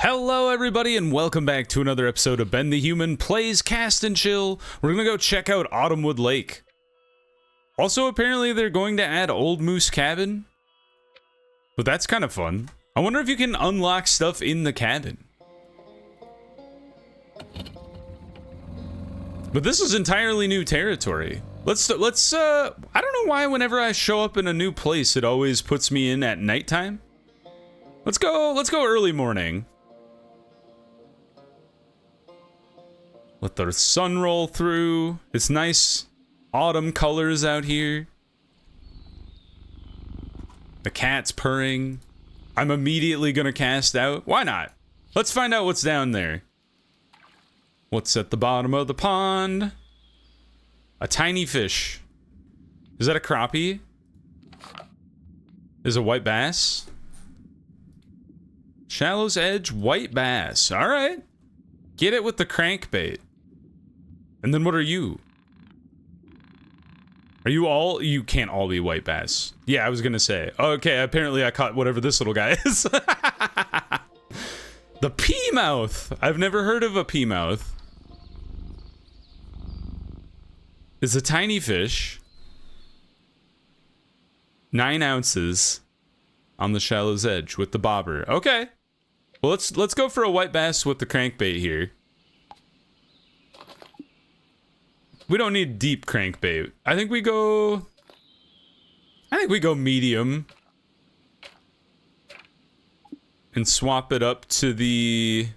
Hello everybody and welcome back to another episode of Ben the Human Plays Cast and Chill. We're gonna go check out Autumnwood Lake. Also, apparently they're going to add Old Moose Cabin. But that's kind of fun. I wonder if you can unlock stuff in the cabin. But this is entirely new territory. I don't know why whenever I show up in a new place it always puts me in at nighttime. Let's go early morning. Let the sun roll through. It's nice autumn colors out here. The cat's purring. I'm immediately gonna cast out. Why not? Let's find out what's down there. What's at the bottom of the pond? A tiny fish. Is that a crappie? Is a white bass? Shallow's Edge white bass. All right. Get it with the crankbait. And then what are you? Are you all? You can't all be white bass. Yeah, I was gonna say. Okay, apparently I caught whatever this little guy is. The P-mouth. I've never heard of a P-mouth. It's a tiny fish. 9 ounces on the Shallow's Edge with the bobber. Okay. Well, let's go for a white bass with the crankbait here. We don't need deep crankbait. I think we go medium. And swap it up to the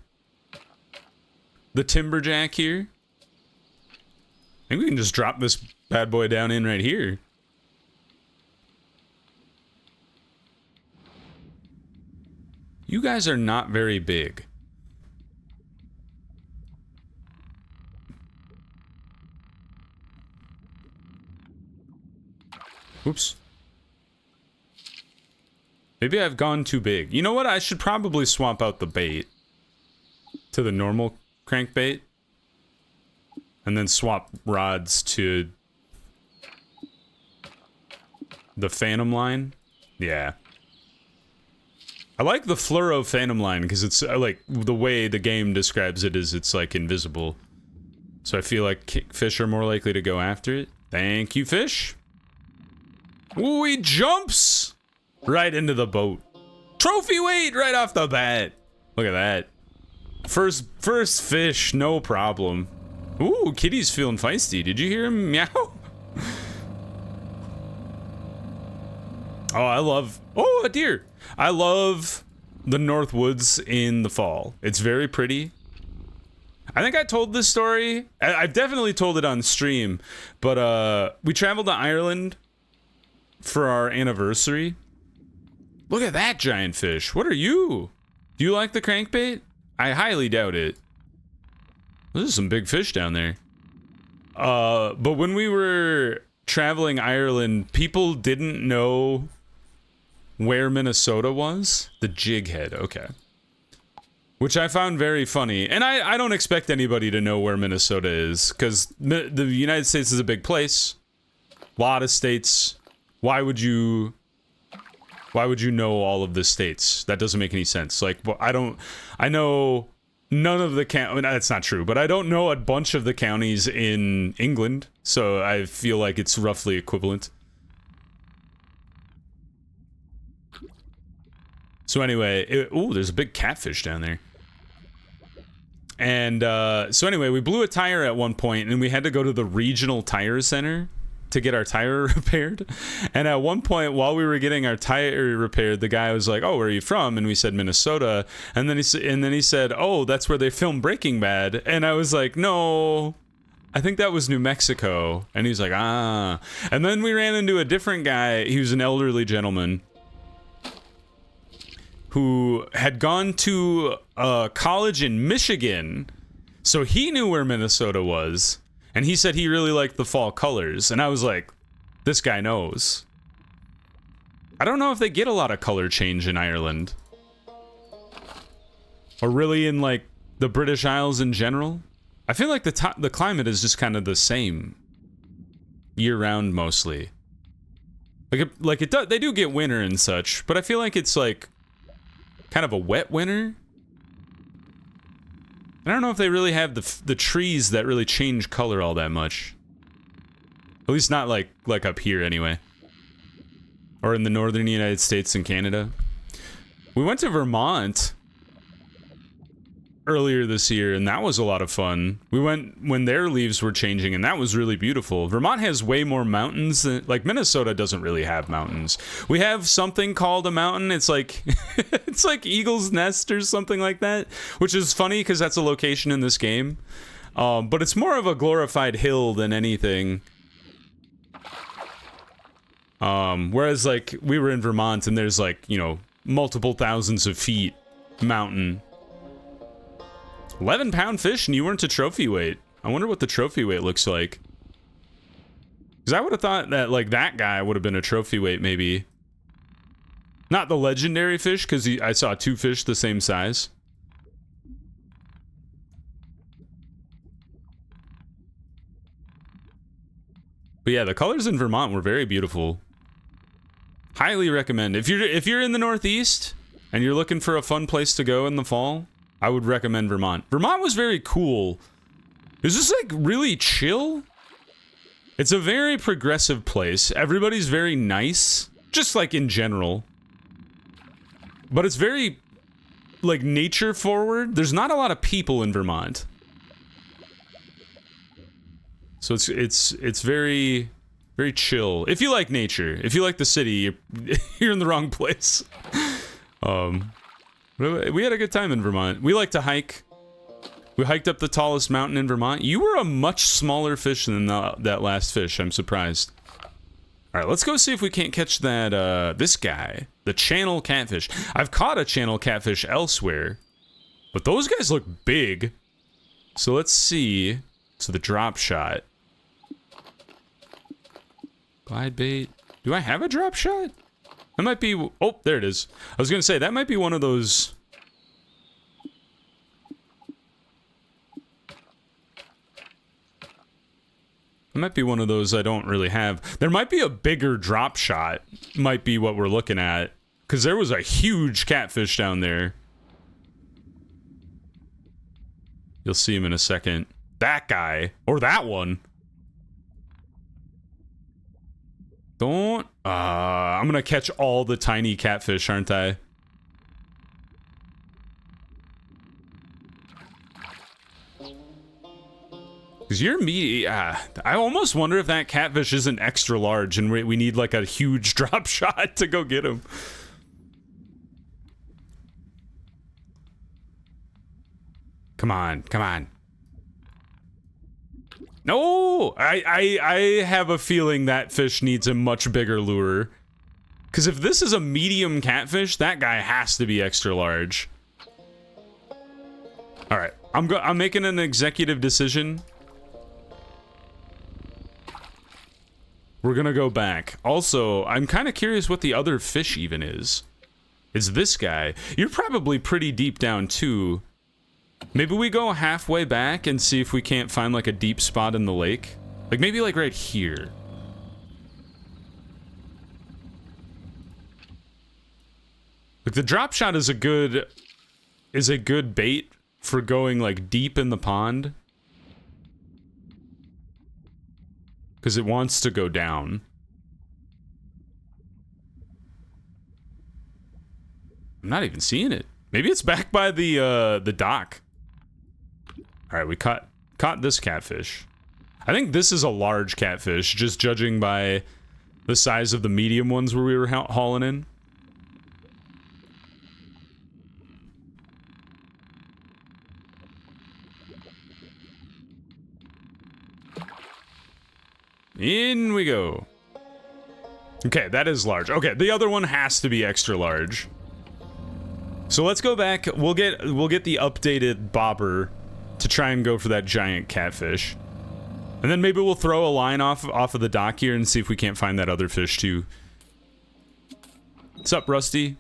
timberjack here. I think we can just drop this bad boy down in right here. You guys are not very big. Oops. Maybe I've gone too big. You know what? I should probably swap out the bait to the normal crankbait. And then swap rods to the Phantom line. Yeah. I like the fluoro Phantom line because it's like the way the game describes it is it's like invisible. So I feel like fish are more likely to go after it. Thank you, fish. Ooh, he jumps right into the boat. Trophy weight right off the bat. Look at that. First fish, no problem. Ooh, Kitty's feeling feisty. Did you hear him meow? Oh, a deer. I love the North Woods in the fall. It's very pretty. I think I told this story. I've definitely told it on stream, but we traveled to Ireland for our anniversary. Look at that giant fish. What are you? Do you like the crankbait? I highly doubt it. There's some big fish down there. But when we were traveling Ireland, people didn't know where Minnesota was. The jig head, okay. Which I found very funny. And I don't expect anybody to know where Minnesota is, because the United States is a big place. A lot of states. Why would you know all of the states? That doesn't make any sense. Like, well, I know none of the I mean, that's not true, but I don't know a bunch of the counties in England, so I feel like it's roughly equivalent. So anyway, ooh, there's a big catfish down there. And so anyway, we blew a tire at one point, and we had to go to the regional tire center to get our tire repaired. And at one point, while we were getting our tire repaired, the guy was like, "Oh, where are you from?" And we said Minnesota. And then he said, "Oh, that's where they filmed Breaking Bad." And I was like, "No, I think that was New Mexico." And he was like, "Ah." And then we ran into a different guy. He was an elderly gentleman who had gone to a college in Michigan, so he knew where Minnesota was. And he said he really liked the fall colors. And I was like, this guy knows. I don't know if they get a lot of color change in Ireland. Or really in, like, the British Isles in general. I feel like the climate is just kind of the same. Year-round, mostly. They do get winter and such. But I feel like it's, like, kind of a wet winter. I don't know if they really have the trees that really change color all that much. At least not like up here anyway. Or in the northern United States and Canada. We went to Vermont earlier this year, and that was a lot of fun. We went when their leaves were changing, and that was really beautiful. Vermont has way more mountains than, like, Minnesota doesn't really have mountains. We have something called a mountain. It's like it's like Eagle's Nest or something like that, which is funny because that's a location in this game. But it's more of a glorified hill than anything. Whereas, like, we were in Vermont, and there's, like, you know, multiple thousands of feet mountain. 11-pound fish, and you weren't a trophy weight. I wonder what the trophy weight looks like. Because I would have thought that, like, that guy would have been a trophy weight, maybe. Not the legendary fish, because I saw 2 fish the same size. But yeah, the colors in Vermont were very beautiful. Highly recommend. If you're in the Northeast and you're looking for a fun place to go in the fall, I would recommend Vermont. Vermont was very cool. It was just like really chill. It's a very progressive place. Everybody's very nice, just like in general. But it's very like nature forward. There's not a lot of people in Vermont. So it's very chill. If you like nature, if you like the city, you're in the wrong place. We had a good time in Vermont. We like to hike. We hiked up the tallest mountain in Vermont. You were a much smaller fish than that last fish. I'm surprised. All right, let's go see if we can't catch that this guy, the channel catfish. I've caught a channel catfish elsewhere, but those guys look big. So let's see. So the drop shot. Glide bait. Do I have a drop shot? That might be... Oh, there it is. I was going to say, that might be one of those... It might be one of those I don't really have. There might be a bigger drop shot. Might be what we're looking at. Because there was a huge catfish down there. You'll see him in a second. That guy. Or that one. Don't... I'm gonna catch all the tiny catfish, aren't I? Because you're me... I almost wonder if that catfish isn't extra large and we need like a huge drop shot to go get him. Come on, come on. No, I have a feeling that fish needs a much bigger lure. Because if this is a medium catfish, that guy has to be extra large. All right, I'm making an executive decision. We're gonna go back. Also, I'm kind of curious what the other fish even is. It's this guy. You're probably pretty deep down too. Maybe we go halfway back and see if we can't find like a deep spot in the lake. Like maybe like right here. Like the drop shot is a good bait for going like deep in the pond. Because it wants to go down. I'm not even seeing it. Maybe it's back by the dock. All right, we caught this catfish. I think this is a large catfish, just judging by the size of the medium ones where we were hauling in. In we go. Okay, that is large. Okay, the other one has to be extra large. So let's go back. We'll get the updated bobber to try and go for that giant catfish. And then maybe we'll throw a line off of the dock here and see if we can't find that other fish too. What's up, Rusty?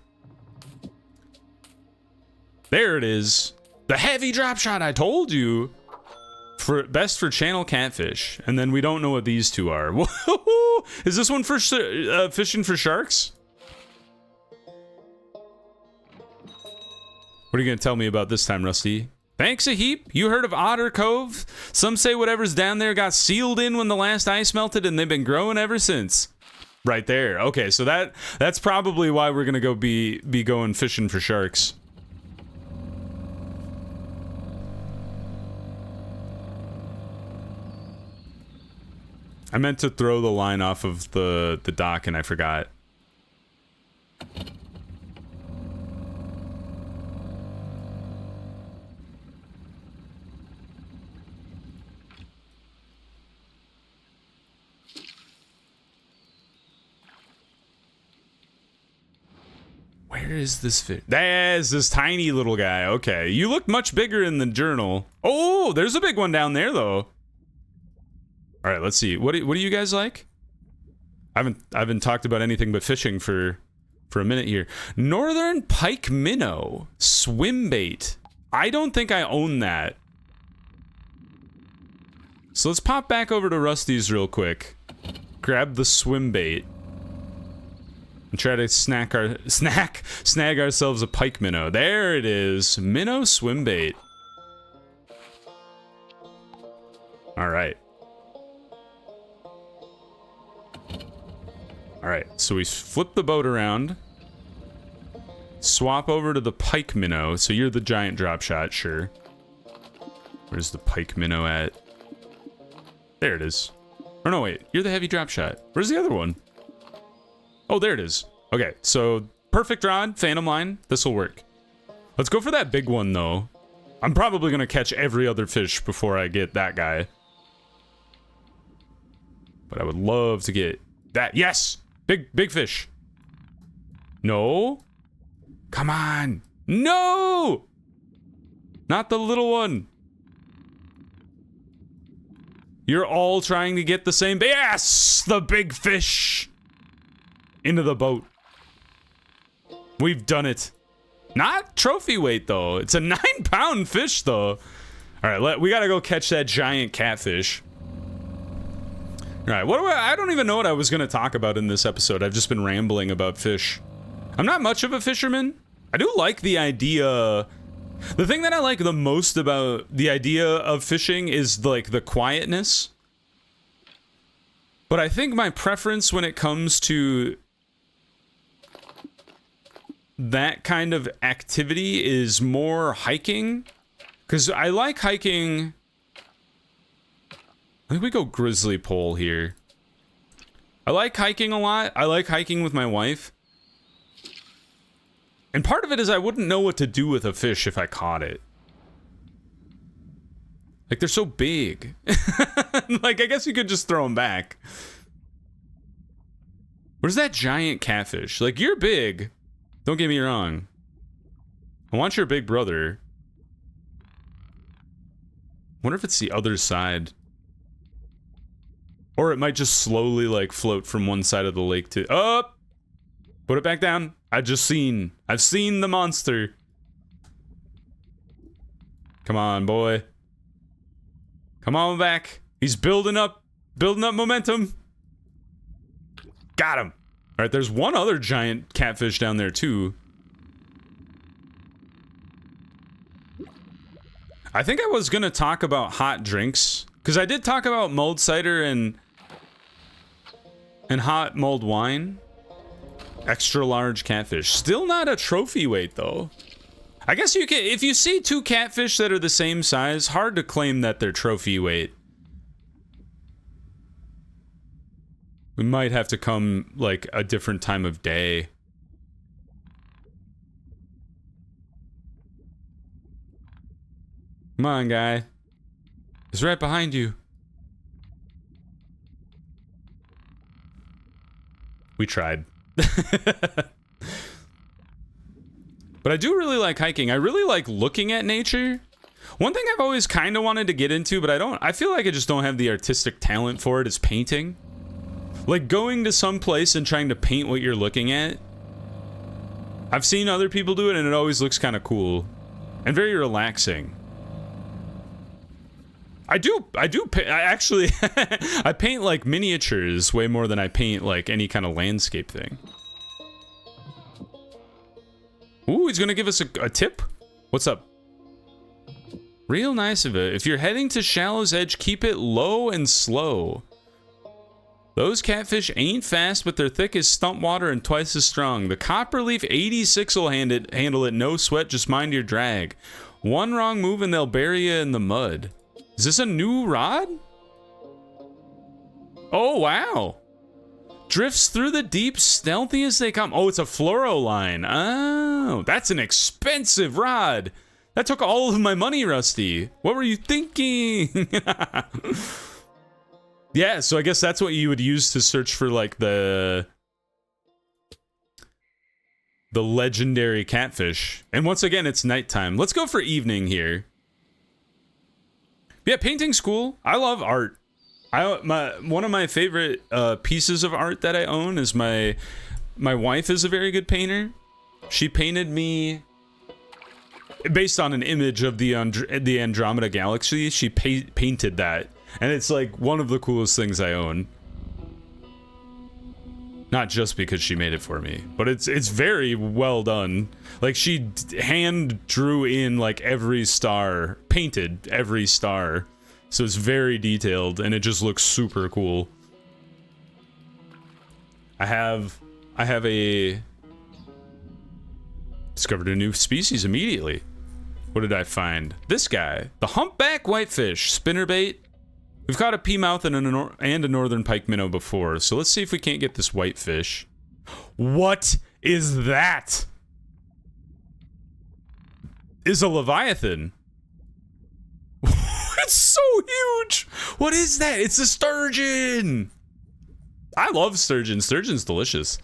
There it is. The heavy drop shot, I told you. Best for channel catfish. And then we don't know what these two are. Is this one for fishing for sharks? What are you going to tell me about this time, Rusty? Thanks a heap. You heard of Otter Cove? Some say whatever's down there got sealed in when the last ice melted, and they've been growing ever since. Right there. Okay, so that's probably why we're gonna go be going fishing for sharks. I meant to throw the line off of the dock and I forgot. Where is this fish? There's this tiny little guy. Okay, you look much bigger in the journal. Oh, there's a big one down there though. All right, let's see. What do you guys like? I haven't talked about anything but fishing for a minute here. Northern pike minnow swim bait. I don't think I own that. So let's pop back over to Rusty's real quick. Grab the swim bait. And try to snag ourselves a pike minnow. There it is. Minnow swim bait. All right. All right, so we flip the boat around. Swap over to the pike minnow. So you're the giant drop shot, sure. Where's the pike minnow at? There it is. Or no, wait, you're the heavy drop shot. Where's the other one? Oh, there it is. Okay, so perfect rod, phantom line. This will work. Let's go for that big one, though. I'm probably going to catch every other fish before I get that guy. But I would love to get that. Yes! Big fish. No. Come on. No! Not the little one. You're all trying to get the same. Yes! The big fish. Into the boat. We've done it. Not trophy weight, though. It's a 9-pound fish, though. All right, we gotta go catch that giant catfish. All right, I don't even know what I was gonna talk about in this episode. I've just been rambling about fish. I'm not much of a fisherman. I do like the idea. The thing that I like the most about the idea of fishing is like the quietness. But I think my preference when it comes to that kind of activity is more hiking. Because I like hiking. I think we go grizzly pole here. I like hiking a lot. I like hiking with my wife. And part of it is I wouldn't know what to do with a fish if I caught it. Like, they're so big. Like, I guess you could just throw them back. Where's that giant catfish? Like, you're big. Don't get me wrong. I want your big brother. Wonder if it's the other side. Or it might just slowly, like, float from one side of the lake to... Oh! Put it back down. I've seen the monster. Come on, boy. Come on back. He's building up momentum. Got him. All right, there's one other giant catfish down there, too. I think I was going to talk about hot drinks. Because I did talk about mulled cider and hot mulled wine. Extra large catfish. Still not a trophy weight, though. I guess you can, if you see two catfish that are the same size, hard to claim that they're trophy weight. We might have to come, like, a different time of day. Come on, guy. He's right behind you. We tried. But I do really like hiking. I really like looking at nature. One thing I've always kind of wanted to get into, but I feel like I just don't have the artistic talent for it, is painting. Like going to some place and trying to paint what you're looking at. I've seen other people do it and it always looks kind of cool and very relaxing. I actually, I paint like miniatures way more than I paint like any kind of landscape thing. Ooh, he's gonna give us a tip? What's up? Real nice of it. If you're heading to Shallow's Edge, keep it low and slow. Those catfish ain't fast, but they're thick as stump water and twice as strong. The Copperleaf 86 will handle it, no sweat, just mind your drag. One wrong move and they'll bury you in the mud. Is this a new rod? Oh, wow. Drifts through the deep, stealthy as they come. Oh, it's a fluoro line. Oh, that's an expensive rod. That took all of my money, Rusty. What were you thinking? Yeah, so I guess that's what you would use to search for, like, the legendary catfish. And once again, it's nighttime. Let's go for evening here. Yeah, painting's cool. I love art. One of my favorite pieces of art that I own is my wife is a very good painter. She painted me based on an image of the Andromeda Galaxy. She painted that. And it's like one of the coolest things I own. Not just because she made it for me, but it's very well done. Like, she hand drew in like every star, painted every star. So it's very detailed and it just looks super cool. I have discovered a new species immediately. What did I find? This guy, the humpback whitefish, spinnerbait. We've caught a peamouth and a northern pike minnow before, so let's see if we can't get this whitefish. What is that? Is a leviathan. It's so huge. What is that? It's a sturgeon. I love sturgeon. Sturgeon's delicious.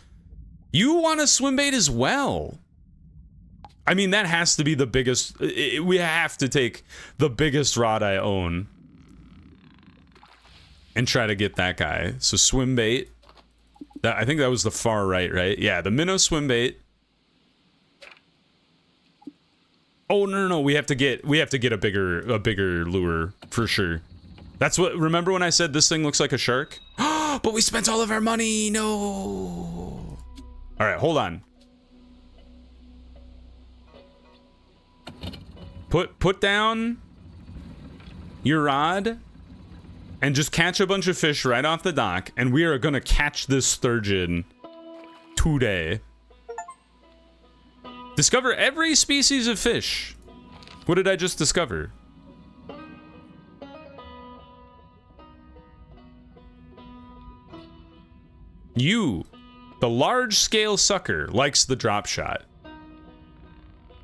You want a swim bait as well. I mean, that has to be the biggest. We have to take the biggest rod I own and try to get that guy. So swim bait. I think that was the far right? Yeah, the minnow swim bait. Oh no, we have to get a bigger lure for sure. That's what. Remember when I said this thing looks like a shark? But we spent all of our money. No. All right, hold on. Put down your rod. And just catch a bunch of fish right off the dock, and we are gonna catch this sturgeon today. Discover every species of fish. What did I just discover? You, the large-scale sucker, likes the drop shot.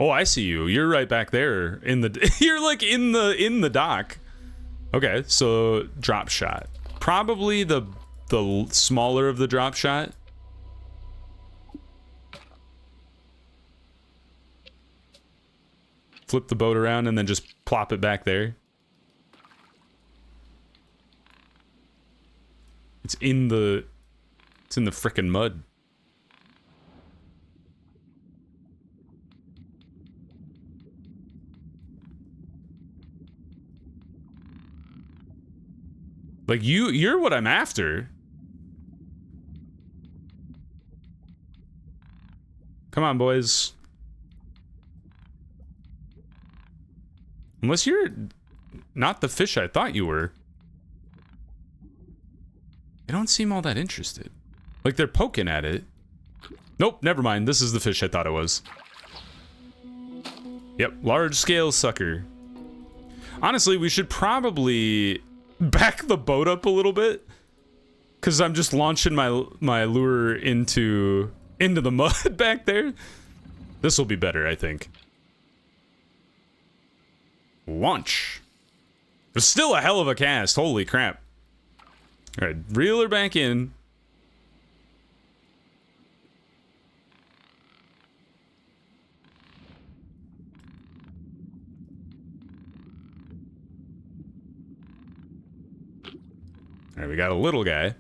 Oh, I see you. You're right back there in the. You're like in the dock. Okay, so drop shot. Probably the smaller of the drop shot. Flip the boat around and then just plop it back there. It's in the frickin' mud. Like, you're what I'm after. Come on, boys. Unless you're not the fish I thought you were. They don't seem all that interested. Like, they're poking at it. Nope, never mind. This is the fish I thought it was. Yep, large-scale sucker. Honestly, we should probably back the boat up a little bit, because I'm just launching my lure into the mud back there. This will be better, I think. Launch. It's still a hell of a cast. Holy crap. All right, reel her back in. All right, we got a little guy.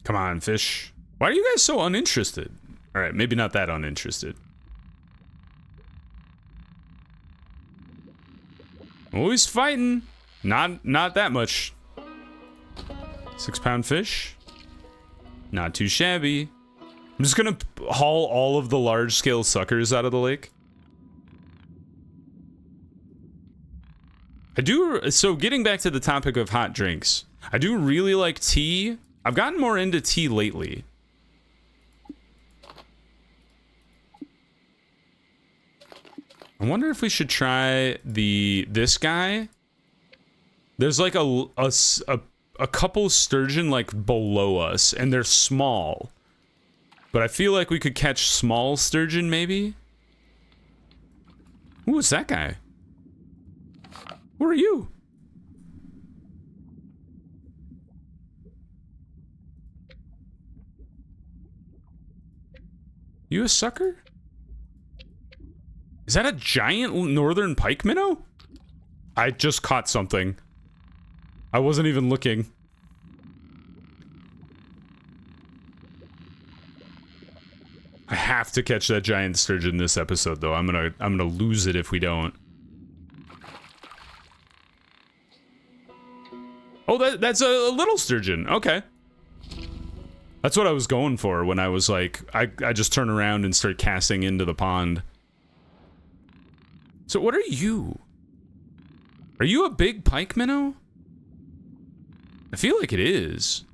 Come on, fish. Why are you guys so uninterested? All right, maybe not that uninterested. Oh, he's fighting. Not that much. 6-pound fish. Not too shabby. I'm just gonna haul all of the large-scale suckers out of the lake. So getting back to the topic of hot drinks, I do really like tea. I've gotten more into tea lately. I wonder if we should try this guy. There's like a couple sturgeon like below us, and they're small. But I feel like we could catch small sturgeon maybe. Who is that guy? Who are you? You a sucker? Is that a giant northern pike minnow? I just caught something. I wasn't even looking. I have to catch that giant sturgeon this episode though. I'm gonna lose it if we don't. Oh, that's a little sturgeon. Okay. That's what I was going for when I was like, I just turn around and start casting into the pond. So what are you? Are you a big pike minnow? I feel like it is.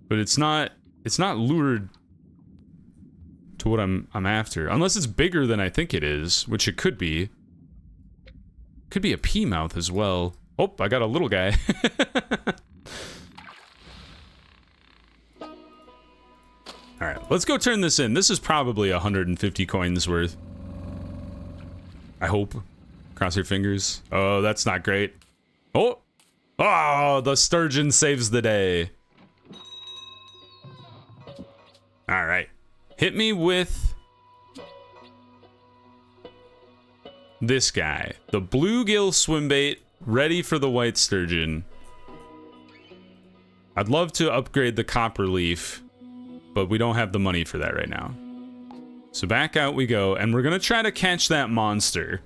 But it's not lured to what I'm after. Unless it's bigger than I think it is, which it could be. Could be a pea mouth as well. Oh, I got a little guy. Alright, let's go turn this in. This is probably 150 coins worth. I hope. Cross your fingers. Oh, that's not great. Oh! Oh, the sturgeon saves the day. Alright. Hit me with this guy. The bluegill swimbait, ready for the white sturgeon. I'd love to upgrade the copper leaf, but we don't have the money for that right now. So back out we go, and we're gonna try to catch that monster.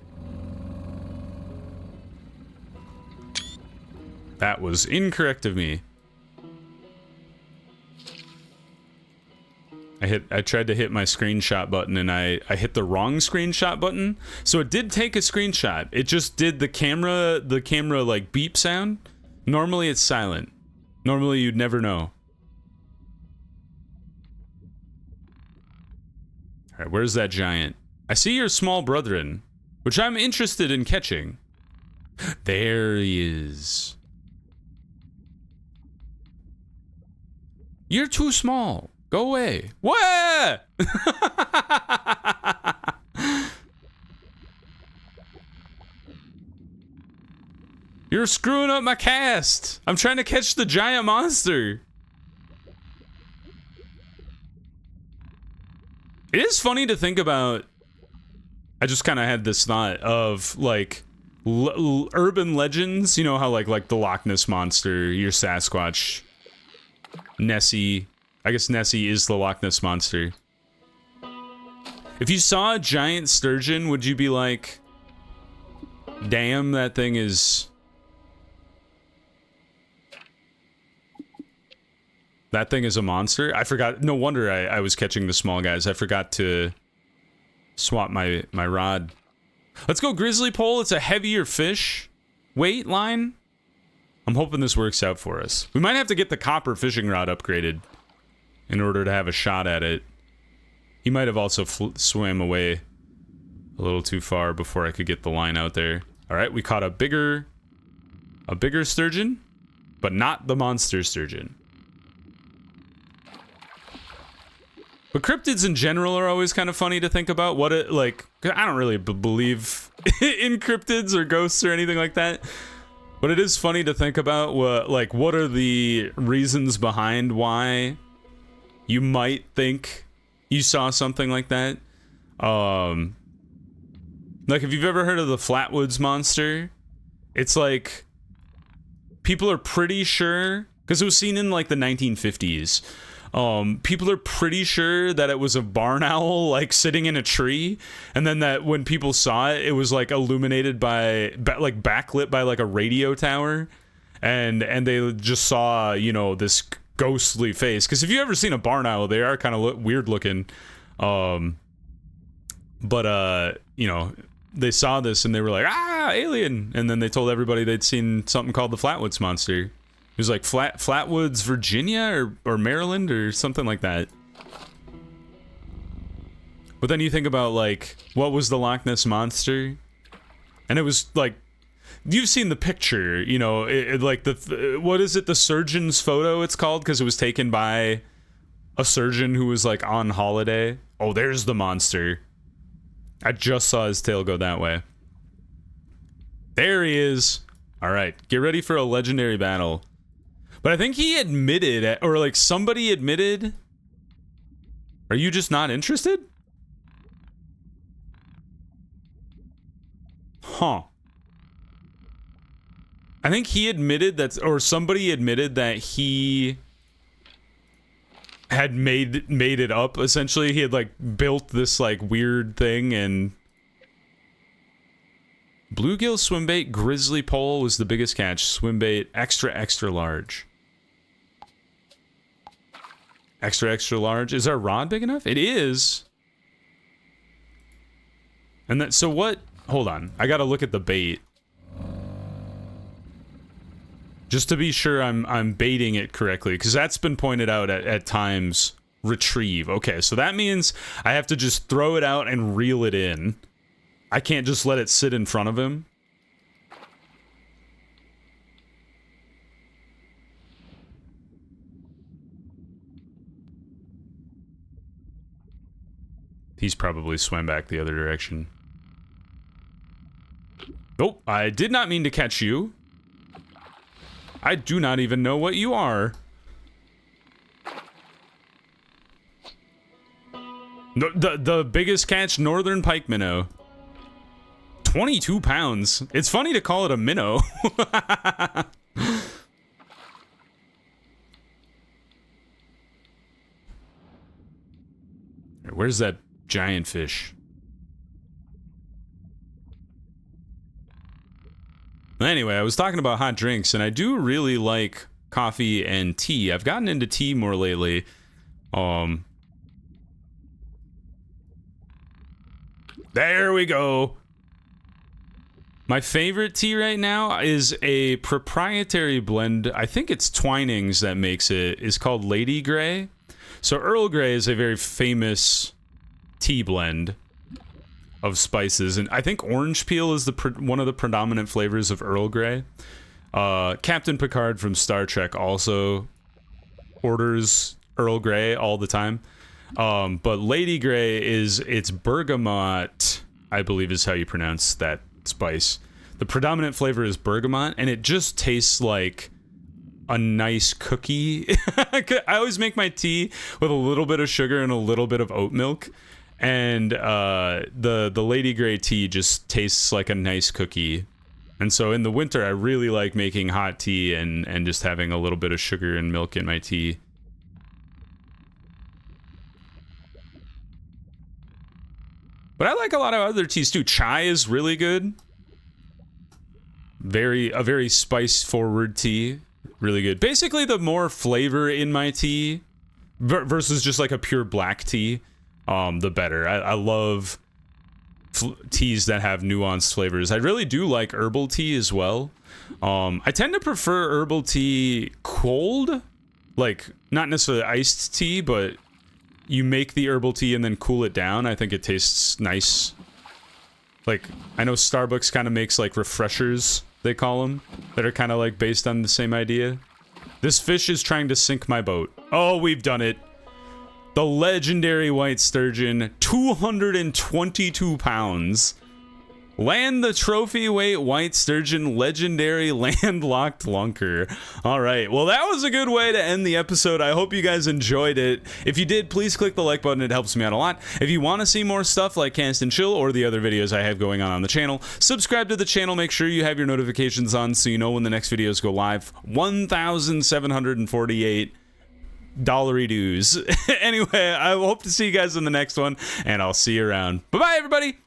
That was incorrect of me. I tried to hit my screenshot button and I hit the wrong screenshot button. So it did take a screenshot. It just did the camera like beep sound. Normally it's silent. Normally you'd never know. All right, where's that giant? I see your small brethren, which I'm interested in catching. There he is. You're too small. Go away. What? You're screwing up my cast. I'm trying to catch the giant monster. It is funny to think about. I just kind of had this thought of like urban legends. You know how like the Loch Ness Monster, your Sasquatch, Nessie. I guess Nessie is the Loch Ness Monster. If you saw a giant sturgeon, would you be like, damn, that thing is... That thing is a monster? I forgot. No wonder I was catching the small guys. I forgot to swap my rod. Let's go grizzly pole. It's a heavier fish. Weight line. I'm hoping this works out for us. We might have to get the copper fishing rod upgraded in order to have a shot at it. He might have also swam away a little too far before I could get the line out there. All right, we caught a bigger sturgeon, but not the monster sturgeon. But cryptids in general are always kind of funny to think about. What it like? I don't really believe in cryptids or ghosts or anything like that. But it is funny to think about what are the reasons behind why you might think you saw something like that. Like if you've ever heard of the Flatwoods Monster, it's like people are pretty sure, because it was seen in like the 1950s. People are pretty sure that it was a barn owl like sitting in a tree, and then that when people saw it, it was like illuminated by like backlit by like a radio tower. and they just saw, you know, this ghostly face. Because if you've ever seen a barn owl, they are kind of weird looking. But you know, they saw this and they were like, ah, alien. And then they told everybody they'd seen something called the Flatwoods Monster. It was like Flatwoods, Virginia or Maryland or something like that. But then you think about, like, what was the Loch Ness Monster? And it was like, you've seen the picture, you know, like what is it? The surgeon's photo it's called, because it was taken by a surgeon who was like on holiday. Oh, there's the monster. I just saw his tail go that way. There he is. All right, get ready for a legendary battle. But I think he admitted, or like somebody admitted. Are you just not interested? Huh. I think he admitted that, or somebody admitted that he had made it up. Essentially, he had like built this like weird thing, and bluegill swimbait grizzly pole was the biggest catch. Swimbait extra large. Extra large. Is our rod big enough? It is. And that, so what? Hold on. I gotta look at the bait. Just to be sure I'm baiting it correctly, because that's been pointed out at times. Retrieve. Okay, so that means I have to just throw it out and reel it in. I can't just let it sit in front of him. He's probably swam back the other direction. Oh, I did not mean to catch you. I do not even know what you are. The biggest catch, northern pike minnow. 22 pounds. It's funny to call it a minnow. Where's that giant fish? Anyway, I was talking about hot drinks, and I do really like coffee and tea. I've gotten into tea more lately. There we go. My favorite tea right now is a proprietary blend. I think it's Twinings that makes it. It's called Lady Grey. So Earl Grey is a very famous tea blend of spices, and I think orange peel is one of the predominant flavors of Earl Grey. Captain Picard from Star Trek also orders Earl Grey all the time. But Lady Grey it's bergamot, I believe is how you pronounce that spice. The predominant flavor is bergamot, and it just tastes like a nice cookie. I always make my tea with a little bit of sugar and a little bit of oat milk. And the Lady Grey tea just tastes like a nice cookie. And so in the winter, I really like making hot tea and just having a little bit of sugar and milk in my tea. But I like a lot of other teas too. Chai is really good. A very spice-forward tea. Really good. Basically, the more flavor in my tea versus just like a pure black tea, the better. I love teas that have nuanced flavors. I really do like herbal tea as well. I tend to prefer herbal tea cold, like not necessarily iced tea, but you make the herbal tea and then cool it down. I think it tastes nice. Like, I know Starbucks kind of makes like refreshers, they call them, that are kind of like based on the same idea. This fish is trying to sink my boat. Oh, we've done it. The legendary white sturgeon, 222 pounds. Land the trophy weight white sturgeon legendary landlocked lunker. All right, well, that was a good way to end the episode. I hope you guys enjoyed it. If you did, please click the like button. It helps me out a lot. If you want to see more stuff like Cast and Chill or the other videos I have going on the channel, subscribe to the channel. Make sure you have your notifications on so you know when the next videos go live. 1,748 dollary dues. Anyway, I hope to see you guys in the next one, and I'll see you around. Bye-bye, everybody!